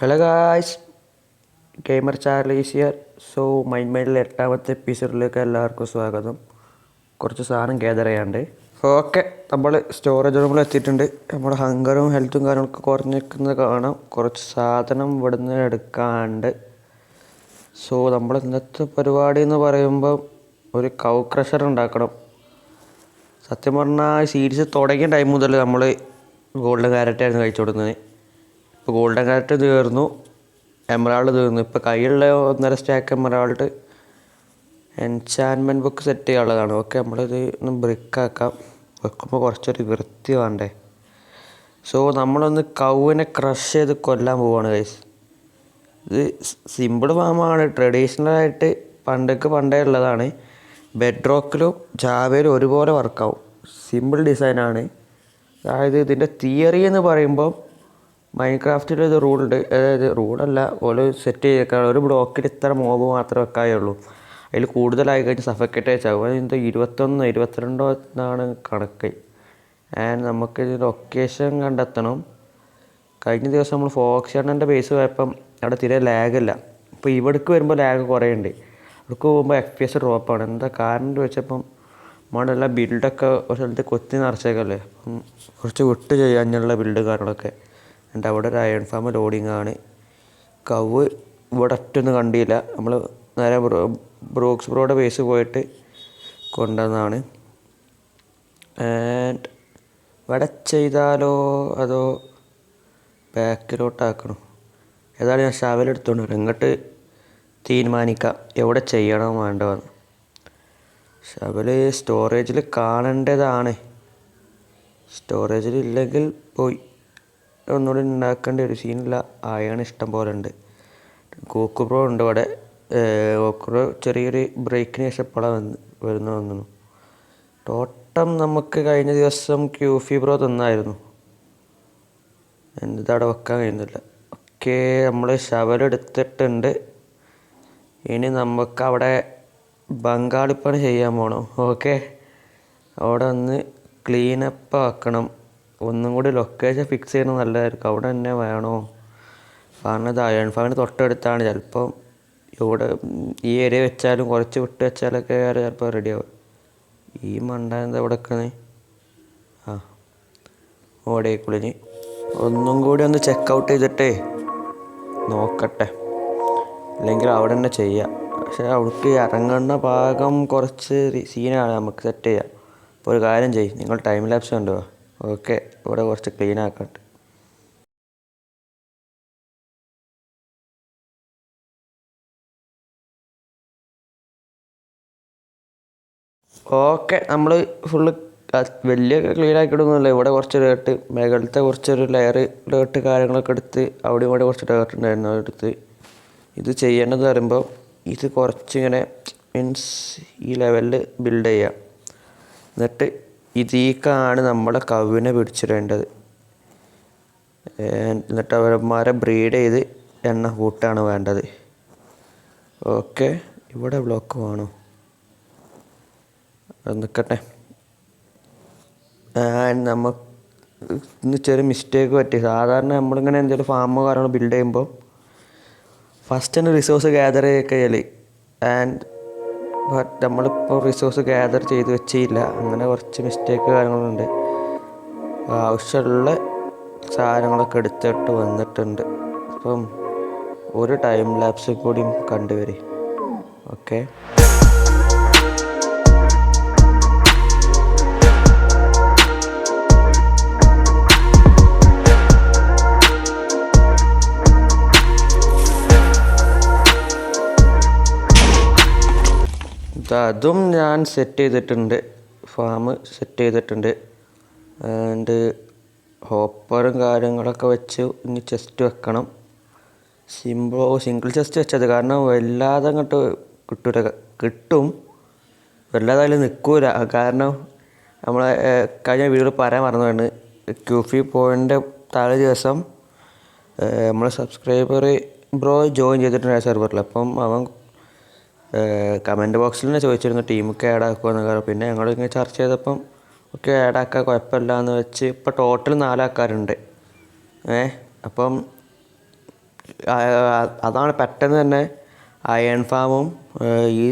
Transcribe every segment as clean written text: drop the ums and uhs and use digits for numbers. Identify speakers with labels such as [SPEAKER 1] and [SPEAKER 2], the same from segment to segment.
[SPEAKER 1] Hello guys, gamer Charlie's here. So മൈൻഡിലെ 8ാമത്തെ എപ്പിസോഡിലേക്ക് എല്ലാവർക്കും സ്വാഗതം. കുറച്ച് സാധനം ഗ്യാദർ ചെയ്യാണ്ട്. ഓക്കെ, നമ്മൾ സ്റ്റോറേജ് റൂമിൽ എത്തിയിട്ടുണ്ട്. നമ്മുടെ ഹങ്കറും ഹെൽത്തും കാര്യങ്ങളൊക്കെ കുറഞ്ഞിരിക്കുന്നത് കാണാം. കുറച്ച് സാധനം ഇവിടുന്ന് എടുക്കാണ്ട്. സോ നമ്മൾ ഇന്നത്തെ പരിപാടി എന്ന് പറയുമ്പോൾ ഒരു കൗ ക്രഷർ ഉണ്ടാക്കണം. സത്യം പറഞ്ഞാൽ സീരീസ് തുടങ്ങിയ ടൈം മുതൽ നമ്മൾ ഗോൾഡൻ ക്യാരറ്റായിരുന്നു കഴിച്ചു കൊടുക്കുന്നത്. ഇപ്പോൾ ഗോൾഡൻ ക്യാരറ്റ് തീർന്നു, എമറാൾഡ് തീർന്നു. ഇപ്പോൾ കയ്യിലുള്ള 1.5 stack emerald enchantment book set ചെയ്യാനുള്ളതാണ്. ഓക്കെ, നമ്മളിത് ഒന്ന് ബ്രിക്കാക്കാം. വെക്കുമ്പോൾ കുറച്ചൊരു വൃത്തി വേണ്ടേ. സോ നമ്മളൊന്ന് കൗവിനെ ക്രഷ് ചെയ്ത് കൊല്ലാൻ പോവുകയാണ് ഗൈസ്. ഇത് സിമ്പിൾ ഫാമാണ്. ട്രഡീഷണലായിട്ട് പണ്ടേ ഉള്ളതാണ്. ബെഡ് റോക്കിലും ജാവയിലും ഒരുപോലെ വർക്കാവും. സിമ്പിൾ ഡിസൈനാണ്. അതായത് ഇതിൻ്റെ തിയറി എന്ന് പറയുമ്പോൾ മൈൻക്രാഫ്റ്റിൽ ഇത് റൂളുണ്ട്. അതായത് റൂളല്ല, ഓല് സെറ്റ് ചെയ്തേക്കാണ്. ഒരു ബ്ലോക്കിൽ ഇത്ര മോബ് മാത്രമേ വെക്കാവുള്ളൂ. അതിൽ കൂടുതലായി കഴിഞ്ഞ് സഫക്കേറ്റ് ആവും. അതിൻ്റെ 21 22 എന്നാണ് കണക്ക്. ആൻഡ് നമുക്ക് ലൊക്കേഷൻ കണ്ടെത്തണം. കഴിഞ്ഞ ദിവസം നമ്മൾ ഫോക്സണ്ണൻ്റെ ബേസ് പോയപ്പം അവിടെ തീരെ ലാഗല്ല. ഇപ്പോൾ ഇവിടേക്ക് വരുമ്പോൾ ലാഗ് കുറേ ഉണ്ട്. ഇവിടേക്ക് പോകുമ്പോൾ FPS ഡ്രോപ്പാണ്. എന്താ കാരണം ചോദിച്ചപ്പം നമ്മളുള്ള ബിൽഡൊക്കെ ഒരു സ്ഥലത്ത് കൊത്തി നിറച്ചേക്കല്ലേ. അപ്പം കുറച്ച് വിട്ട് ചെയ്യാനുള്ള ബിൽഡ് കാര്യങ്ങളൊക്കെ ഉണ്ട്. അവിടെ ഒരു അയൺ ഫാം ലോഡിങ് ആണ്. കവ് ഇവിടെ ഒറ്റൊന്നും കണ്ടില്ല. നമ്മൾ നേരെ ബ്രൂക്സ് ബ്രോയുടെ ബേസ് പോയിട്ട് കൊണ്ടുവന്നതാണ്. ആൻഡ് ഇവിടെ ചെയ്താലോ അതോ ബാക്കിലോട്ടാക്കണം? ഏതായാലും ഞാൻ ഷവലെടുത്തോണ്ട് വരും. ഇങ്ങോട്ട് തീരുമാനിക്കാം എവിടെ ചെയ്യണം വേണ്ടതെന്ന്. ഷവല് സ്റ്റോറേജിൽ കാണേണ്ടതാണ്. സ്റ്റോറേജിൽ ഇല്ലെങ്കിൽ പോയി ഒന്നുകൂടി ഉണ്ടാക്കേണ്ട ഒരു സീനില്ല. അയൺ ഇഷ്ടം പോലെ ഉണ്ട്. കോക്കുബ്രോ ഉണ്ട് ഇവിടെ. കോക്കുബ്രോ ചെറിയൊരു ബ്രേക്കിന് ശേഷം എപ്പോഴാണ് വരുന്നു. ടോട്ടം നമുക്ക് കഴിഞ്ഞ ദിവസം ക്യൂഫി ബ്രോ തന്നായിരുന്നു. അവിടെ വെക്കാൻ കഴിയുന്നില്ല. ഓക്കെ, നമ്മൾ ഷവലെടുത്തിട്ടുണ്ട്. ഇനി നമുക്ക് അവിടെ ബംഗാളിപ്പണി ചെയ്യാൻ പോകണം. ഓക്കെ, അവിടെ ഒന്ന് ക്ലീനപ്പ് ആക്കണം. ഒന്നും കൂടി ലൊക്കേഷൻ ഫിക്സ് ചെയ്യണം. നല്ലതായിരിക്കും. അവിടെ തന്നെ വേണോ? കാരണം ഇത് അയൺ ഫാമിന് തൊട്ടടുത്താണ്. ചിലപ്പം ഇവിടെ ഈ ഏരിയ വെച്ചാലും കുറച്ച് വിട്ട് വെച്ചാലൊക്കെ ചിലപ്പോൾ റെഡിയാവും. ഈ മണ്ടാൻ എവിടെ വെക്കുന്നത്? ഓടേക്കുള്ളിന് ഒന്നും കൂടി ഒന്ന് ചെക്കൗട്ട് ചെയ്തിട്ടേ നോക്കട്ടെ. അല്ലെങ്കിൽ അവിടെ തന്നെ ചെയ്യാം. പക്ഷേ അവിടേക്ക് ഇറങ്ങുന്ന ഭാഗം കുറച്ച് സീനാണ്. നമുക്ക് സെറ്റ് ചെയ്യാം. അപ്പോൾ ഒരു കാര്യം ചെയ്യും, നിങ്ങൾ ടൈം ലാപ്സ് കണ്ടുപോവാ. ഓക്കെ, ഇവിടെ കുറച്ച് ക്ലീൻ ആക്കട്ടെ. ഓക്കെ, നമ്മൾ ഫുള്ള് വലിയ ക്ലീൻ ആക്കിയിടൊന്നുമില്ല. ഇവിടെ കുറച്ച് ഡേർട്ട്, മേഘലത്തെ കുറച്ചൊരു ലെയർ ഡേർട്ട് കാര്യങ്ങളൊക്കെ എടുത്ത് അവിടെ ഇവിടെ കുറച്ച് ഡേർട്ട് ഉണ്ടായിരുന്നു അതെടുത്ത് ഇത് ചെയ്യേണ്ടതെന്ന് പറയുമ്പോൾ ഇത് കുറച്ചിങ്ങനെ മീൻസ് ഈ ലെവലിൽ ബിൽഡ് ചെയ്യാം. എന്നിട്ട് ഇതിലേക്കാണ് നമ്മളെ കവിനെ പിടിച്ചിടേണ്ടത്. എന്നിട്ട് അവന്മാരെ ബ്രീഡ് ചെയ്ത് എണ്ണ കൂട്ടാണ് വേണ്ടത്. ഓക്കെ, ഇവിടെ ബ്ലോക്ക് വേണോ? അത് നിൽക്കട്ടെ. നമുക്ക് ഇന്ന് ചെറിയ മിസ്റ്റേക്ക് പറ്റി. സാധാരണ നമ്മളിങ്ങനെ എന്തെങ്കിലും ഫാമോ കാര്യങ്ങളോ ബിൽഡ് ചെയ്യുമ്പോൾ ഫസ്റ്റ് തന്നെ റിസോഴ്സ് ഗ്യാദർ ചെയ്യൽ. ആൻഡ് ബട്ട് നമ്മളിപ്പോൾ റിസോഴ്സ് ഗ്യാദർ ചെയ്ത് വെച്ചില്ല. അങ്ങനെ കുറച്ച് മിസ്റ്റേക്ക് കാര്യങ്ങളുണ്ട്. ആവശ്യമുള്ള സാധനങ്ങളൊക്കെ എടുത്തിട്ട് വന്നിട്ടുണ്ട്. അപ്പം ഒരു ടൈം ലാപ്സ് കൂടിയും കണ്ടുവരും. ഓക്കെ, അതും ഞാൻ സെറ്റ് ചെയ്തിട്ടുണ്ട്. ഫാം സെറ്റ് ചെയ്തിട്ടുണ്ട്. ആൻഡ് ഹോപ്പറും കാര്യങ്ങളൊക്കെ വെച്ച് ഇനി ചെസ്റ്റ് വെക്കണം. സിംഗിൾ ചെസ്റ്റ് വെച്ചത് കാരണം വല്ലാതെ അങ്ങോട്ട് കിട്ടും, വല്ലാതെ അതിൽ നിൽക്കൂല. കാരണം നമ്മളെ കഴിഞ്ഞ വീഡിയോയിൽ പറയാൻ മറന്നതാണ്, ക്യൂഫി പോയിൻ്റെ തലേ ദിവസം നമ്മളെ സബ്സ്ക്രൈബർ ബ്രോ ജോയിൻ ചെയ്തിട്ടുണ്ട് സെർവറിൽ. അപ്പം അവൻ കമൻറ്റ് ബോക്സിൽ തന്നെ ചോദിച്ചിരുന്നു ടീമൊക്കെ ആഡ് ആക്കുമെന്ന്. പിന്നെ ഞങ്ങളിങ്ങനെ ചർച്ച ചെയ്തപ്പം ഒക്കെ ആഡ് ആക്കാൻ കുഴപ്പമില്ല എന്ന് വെച്ച് ഇപ്പോൾ ടോട്ടൽ 4 ആൾക്കാരുണ്ട്. അപ്പം അതാണ് പെട്ടെന്ന് തന്നെ അയൺ ഫാമും ഈ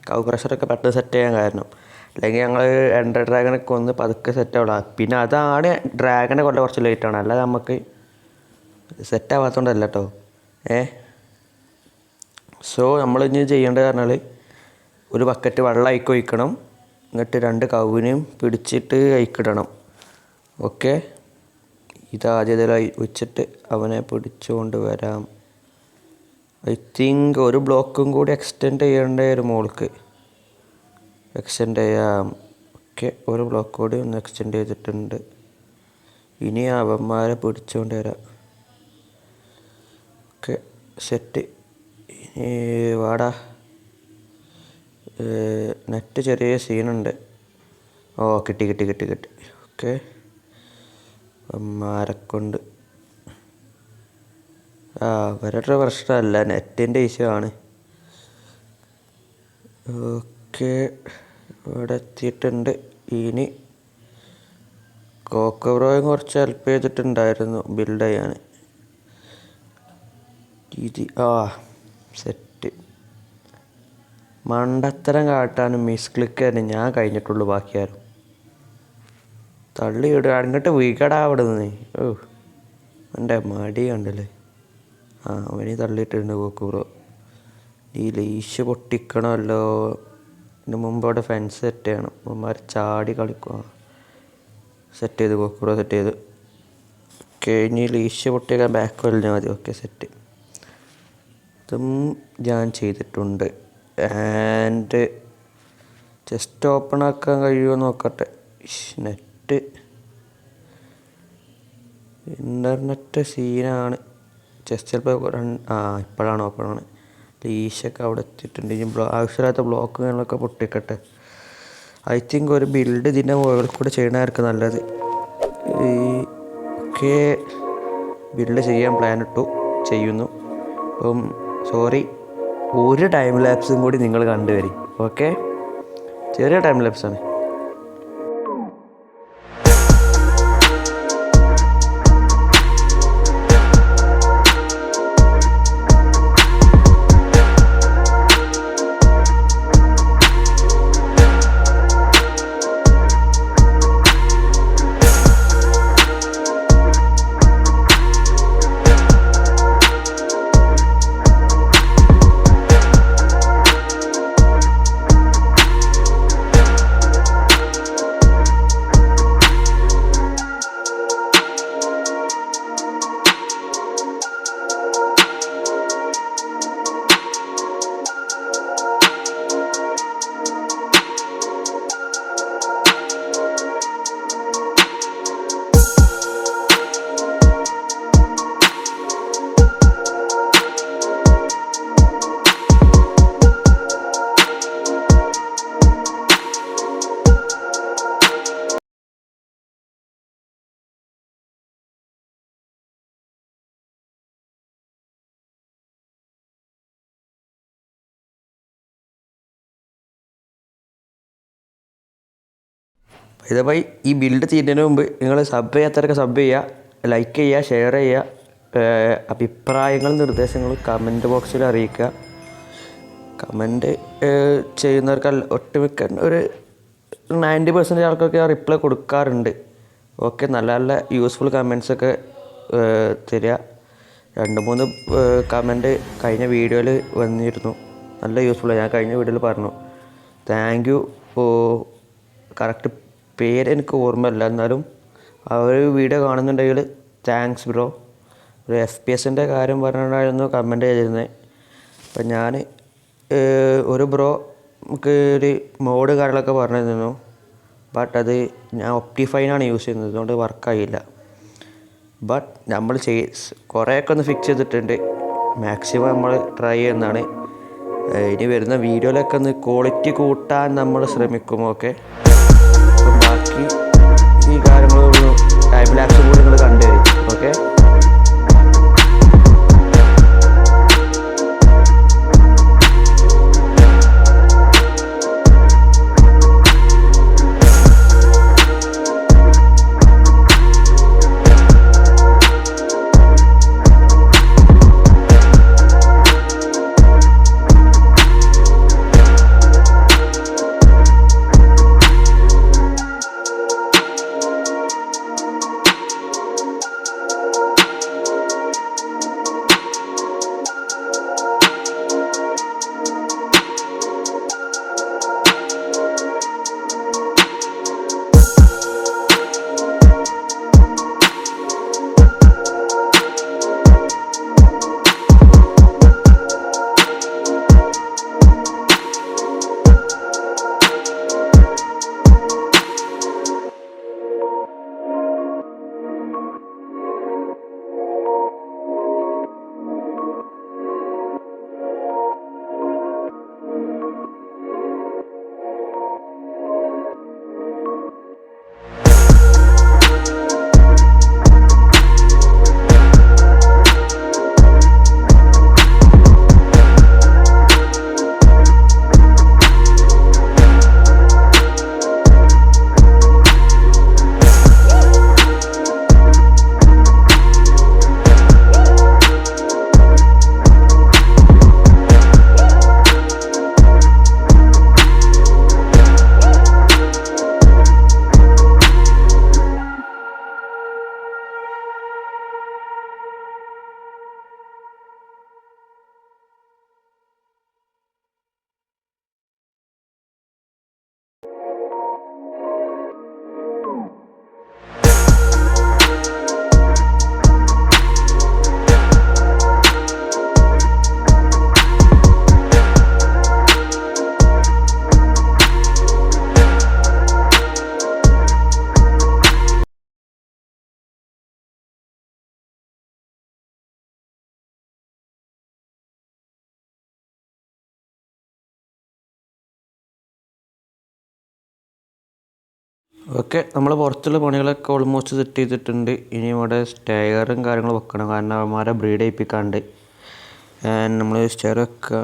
[SPEAKER 1] കൗ ക്രഷറൊക്കെ പെട്ടെന്ന് സെറ്റ് ചെയ്യാൻ കാരണം. അല്ലെങ്കിൽ ഞങ്ങൾ എൻഡർ ഡ്രാഗനൊക്കെ ഒന്ന് പതുക്കെ സെറ്റ് ആവുള്ളൂ. പിന്നെ അതാണ് ഡ്രാഗനെ കൊല്ല കുറച്ച് ലേറ്റാണ്, അല്ലാതെ നമുക്ക് സെറ്റ് ആവാത്തതുകൊണ്ടല്ല കേട്ടോ. സോ നമ്മൾ ഇനി ചെയ്യേണ്ടത് പറഞ്ഞാൽ ഒരു ബക്കറ്റ് വെള്ളം അയക്ക് ഒഴിക്കണം, എന്നിട്ട് 2 കൗവിനെയും പിടിച്ചിട്ട് അയക്കിടണം. ഓക്കെ, ഇതാദ്യം ഇതിൽ വെച്ചിട്ട് അവനെ പിടിച്ചുകൊണ്ട് വരാം. ഐ തിങ്ക് ഒരു ബ്ലോക്കും കൂടി എക്സ്റ്റെൻഡ് ചെയ്യേണ്ട ഒരു മോൾക്ക് എക്സ്റ്റെൻഡ് ചെയ്യാം. ഓക്കെ, ഒരു ബ്ലോക്ക് കൂടി ഒന്ന് എക്സ്റ്റെൻഡ് ചെയ്തിട്ടുണ്ട്. ഇനി അവന്മാരെ പിടിച്ചുകൊണ്ട് വരാം. Okay, set. ഇനി വാടാ, നെറ്റ് ചെറിയ സീനുണ്ട്. ഓ കിട്ടി. ഓക്കെ, അവന്മാരെക്കൊണ്ട് അവരുടെ പ്രശ്നമല്ല, നെറ്റിൻ്റെ ഇഷ്യൂ ആണ്. ഓക്കെ, ഇവിടെ എത്തിയിട്ടുണ്ട്. ഇനി കോക്കബ്രോയും കുറച്ച് ഹെൽപ്പ് ചെയ്തിട്ടുണ്ടായിരുന്നു ബിൽഡ് ചെയ്യാൻ. സെറ്റ്. മണ്ടത്തരം കാട്ടാനും മിസ് ക്ലിക്ക് തന്നെ ഞാൻ കഴിഞ്ഞിട്ടുള്ളൂ, ബാക്കിയാരും തള്ളി ഇടുക. അങ്ങോട്ട് വീക്കടാ അവിടെ നിന്ന്. എൻ്റെ മടി കണ്ടല്ലേ. അവന് തള്ളിയിട്ടുണ്ട് കോക്കബ്രോ. ഈ ലീഷ് പൊട്ടിക്കണമല്ലോ. ഇതിന് മുമ്പ് അവിടെ ഫെൻസ് സെറ്റ് ചെയ്യണം. അവന്മാർ ചാടി കളിക്കുക. സെറ്റ് ചെയ്ത് കോക്കബ്രോ സെറ്റ് ചെയ്ത്. ഓക്കെ, ഇനി ലീഷ് പൊട്ടിക്കാൻ ബാക്ക് വലിഞ്ഞാൽ മതി. Okay, set. ഇതും ഞാൻ ചെയ്തിട്ടുണ്ട്. ആൻഡ് ജസ്റ്റ് ഓപ്പൺ ആക്കാൻ കഴിയുമോ നോക്കട്ടെ. നെറ്റ് ഇൻ്റർനെറ്റ് സീനാണ്. ജസ്റ്റ് ചിലപ്പോൾ ഇപ്പോഴാണ് ഓപ്പണാണ്. ലീഷൊക്കെ അവിടെ എത്തിയിട്ടുണ്ട്. ഇനി ആവശ്യമില്ലാത്ത ബ്ലോക്കുകളൊക്കെ പൊട്ടിക്കട്ടെ. ഐ തിങ്ക് ഒരു ബിൽഡ് ഇതിൻ്റെ മുകളിൽ കൂടെ ചെയ്യണമായിരിക്കും നല്ലത്. ഓക്കെ, ബിൽഡ് ചെയ്യാൻ പ്ലാൻ ഇട്ടു, ചെയ്യുന്നു. അപ്പം സോറി, ഒരു ടൈം ലാപ്സും കൂടി നിങ്ങൾ കണ്ടുവരും. ഓക്കെ, ചെറിയ ടൈം ലാപ്സാണ്. ഇതേപോലെ ഈ ബിൽഡ് ചെയ്യുന്നതിന് മുമ്പ് നിങ്ങൾ സബ് ചെയ്യാത്തവരൊക്കെ സബ് ചെയ്യുക, ലൈക്ക് ചെയ്യുക, ഷെയർ ചെയ്യുക. അഭിപ്രായങ്ങളും നിർദ്ദേശങ്ങളും കമൻറ്റ് ബോക്സിൽ അറിയിക്കുക. കമൻറ്റ് ചെയ്യുന്നവർക്ക് ഒട്ടുമിക്ക ഒരു 90% ആൾക്കൊക്കെ റിപ്ലൈ കൊടുക്കാറുണ്ട്. ഓക്കെ, നല്ല നല്ല യൂസ്ഫുൾ കമൻറ്റ്സൊക്കെ തരിക. 2-3 കമൻറ്റ് കഴിഞ്ഞ വീഡിയോയിൽ വന്നിരുന്നു, നല്ല യൂസ്ഫുള്ളാണ്. ഞാൻ കഴിഞ്ഞ വീഡിയോയിൽ പറഞ്ഞു. Thank you. കറക്റ്റ് പേര് എനിക്ക് ഓർമ്മയില്ല, എന്നാലും ആ ഒരു വീഡിയോ കാണുന്നുണ്ടെങ്കിൽ താങ്ക്സ് ബ്രോ. ഒരു FPS കാര്യം പറഞ്ഞിട്ടായിരുന്നു കമൻറ്റ് ചെയ്തിരുന്നത്. അപ്പം ഞാൻ ഒരു ബ്രോ നമുക്ക് ഒരു മോഡ് കാര്യങ്ങളൊക്കെ പറഞ്ഞിരുന്നു. ബട്ട് അത് ഞാൻ ഒപ്റ്റിഫൈനാണ് യൂസ് ചെയ്യുന്നത്, അതുകൊണ്ട് വർക്കായില്ല. ബട്ട് നമ്മൾ കുറേയൊക്കെ ഒന്ന് ഫിക്സ് ചെയ്തിട്ടുണ്ട്. മാക്സിമം നമ്മൾ ട്രൈ ചെയ്യുന്നതാണ്. ഇനി വരുന്ന വീഡിയോയിലൊക്കെ ഒന്ന് ക്വാളിറ്റി കൂട്ടാൻ നമ്മൾ ശ്രമിക്കും. ഓക്കെ, അപ്പം ബാക്കി ഈ കാര്യങ്ങളൊന്ന് ടൈം ലാപ്സും കൂടി നിങ്ങൾ കണ്ടുവരും. ഓക്കെ. ഓക്കെ, നമ്മൾ പുറത്തുള്ള പണികളൊക്കെ ഓൾമോസ്റ്റ് സെറ്റ് ചെയ്തിട്ടുണ്ട്. ഇനി ഇവിടെ സ്റ്റെയറും കാര്യങ്ങളും വെക്കണം, കാരണം അവന്മാരെ ബ്രീഡ് ചെയ്യിപ്പിക്കാണ്ട്. നമ്മൾ സ്റ്റെയർ വെക്കുക.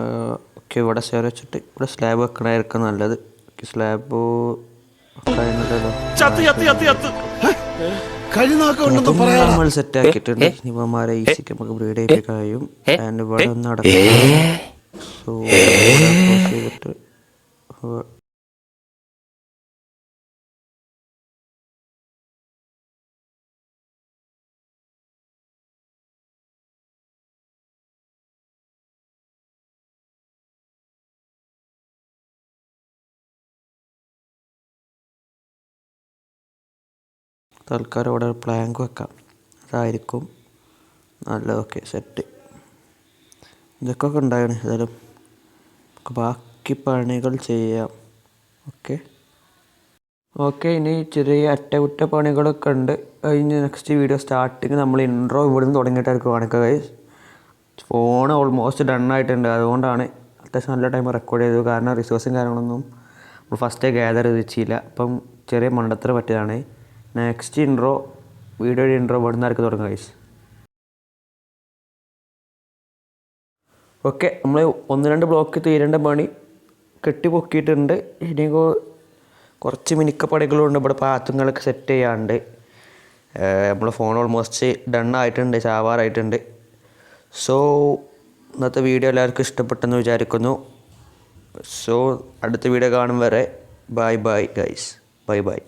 [SPEAKER 1] ഓക്കെ, ഇവിടെ സ്റ്റെയർ വെച്ചിട്ട് ഇവിടെ സ്ലാബ് വെക്കണമായിരിക്കും നല്ലത്. സ്ലാബ് നമ്മൾ സെറ്റ് ആക്കിയിട്ടുണ്ട്. ഇവന്മാരെ ഈസിക്ക് നമുക്ക് ബ്രീഡ് ചെയ്യിപ്പിക്കാൻ കഴിയും. ആൻഡ് ഇവിടെ ഒന്ന് അടക്കാം. സോ ചെയ്തിട്ട് തൽക്കാലം ഇവിടെ പ്ലാങ്ക് വെക്കാം, അതായിരിക്കും നല്ലത്. Okay, set. ഇതൊക്കെ ഉണ്ടായിരുന്നു. ഏതായാലും ബാക്കി പണികൾ ചെയ്യാം. ഓക്കെ, ഇനി ചെറിയ അറ്റകുറ്റപ്പണികളൊക്കെ ഉണ്ട്. കഴിഞ്ഞ് നെക്സ്റ്റ് വീഡിയോ സ്റ്റാർട്ടിങ് നമ്മൾ ഇൻട്രോ ഇവിടുന്ന് തുടങ്ങിയിട്ടായിരിക്കും കാണിക്കുക ഗൈസ്. ഫോൺ ഓൾമോസ്റ്റ് ഡൺ ആയിട്ടുണ്ട്, അതുകൊണ്ടാണ് അത്യാവശ്യം നല്ല ടൈം റെക്കോർഡ് ചെയ്തത്. കാരണം റിസോഴ്സും കാര്യങ്ങളൊന്നും നമ്മൾ ഫസ്റ്റേ ഗ്യാദർ ചെയ്ത് വെച്ചില്ല. അപ്പം ചെറിയ മണ്ടത്തരം പറ്റിയതാണ്. നെക്സ്റ്റ് വീഡിയോയുടെ ഇൻട്രോ ഇവിടുന്ന് ആയിരിക്കും തുടങ്ങുക ഗൈസ്. ഓക്കെ, നമ്മൾ 1-2 ബ്ലോക്ക് തീരേണ്ട പണി കെട്ടി പൊക്കിയിട്ടുണ്ട്. ഇനി കുറച്ച് മിനുക്കപ്പണികളുണ്ട്. ഇവിടെ പാത്രങ്ങളൊക്കെ സെറ്റ് ചെയ്യാണ്ട്. നമ്മൾ ഫോൺ ഓൾമോസ്റ്റ് ഡൺ ആയിട്ടുണ്ട്, ചാവാറായിട്ടുണ്ട്. സോ ഇന്നത്തെ വീഡിയോ എല്ലാവർക്കും ഇഷ്ടപ്പെട്ടെന്ന് വിചാരിക്കുന്നു. സോ അടുത്ത വീഡിയോ കാണും വരെ bye bye guys. Bye bye.